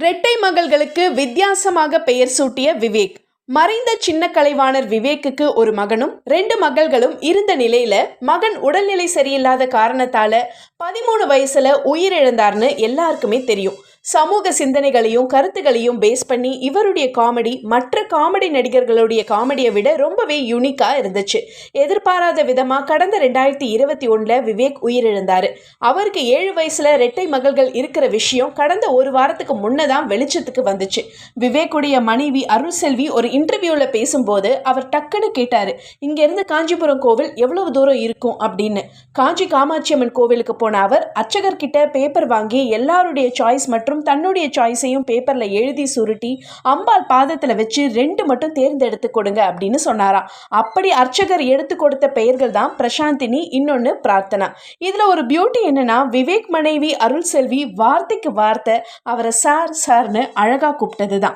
இரட்டை மகள்களுக்கு வித்தியாசமாக பெயர் சூட்டிய விவேக். மறைந்த சின்ன கலைவாணர் விவேக்குக்கு ஒரு மகனும் 2 மகள்களும் இருந்த நிலையில மகன் உடல்நிலை சரியில்லாத காரணத்தால 13 வயசுல உயிரிழந்தார்னு எல்லாருக்குமே தெரியும். சமூக சிந்தனைகளையும் கருத்துகளையும் பேஸ் பண்ணி இவருடைய காமெடி மற்ற காமெடி நடிகர்களுடைய காமெடியை விட ரொம்பவே யூனிக்கா இருந்துச்சு. எதிர்பாராத விதமா கடந்த 2021 விவேக் உயிரிழந்தாரு. அவருக்கு 7 வயசுல இரட்டை மகள்கள் இருக்கிற விஷயம் கடந்த ஒரு வாரத்துக்கு முன்னதான் வெளிச்சத்துக்கு வந்துச்சு. விவேக்குடைய மனைவி அருள்செல்வி ஒரு இன்டர்வியூல பேசும்போது அவர் டக்குன்னு கேட்டாரு, இங்க இருந்து காஞ்சிபுரம் கோவில் எவ்வளவு தூரம் இருக்கும் அப்படின்னு. காஞ்சி காமாட்சி அம்மன் கோவிலுக்கு போன அவர் அர்ச்சகர்கிட்ட பேப்பர் வாங்கி எல்லாருடைய சாய்ஸ் மற்றும் தன்னுடைய சாய்ஸையும் பேப்பர்ல எழுதி சுருட்டி அம்பாள் பாதத்துல வச்சு 2 மட்டும் தேர்ந்தெடுத்து கொடுங்க அப்படின்னு சொன்னாராம். அப்படி அர்ச்சகர் எடுத்து கொடுத்த பெயர்கள் தான் பிரசாந்தினி, இன்னொன்னு பிரார்த்தனா. இதுல ஒரு பியூட்டி என்னன்னா, விவேக் மனைவி அருள்செல்வி வார்த்தைக்கு வார்த்தை அவரை சார் சார்னு அழகா கூப்பிட்டதுதான்.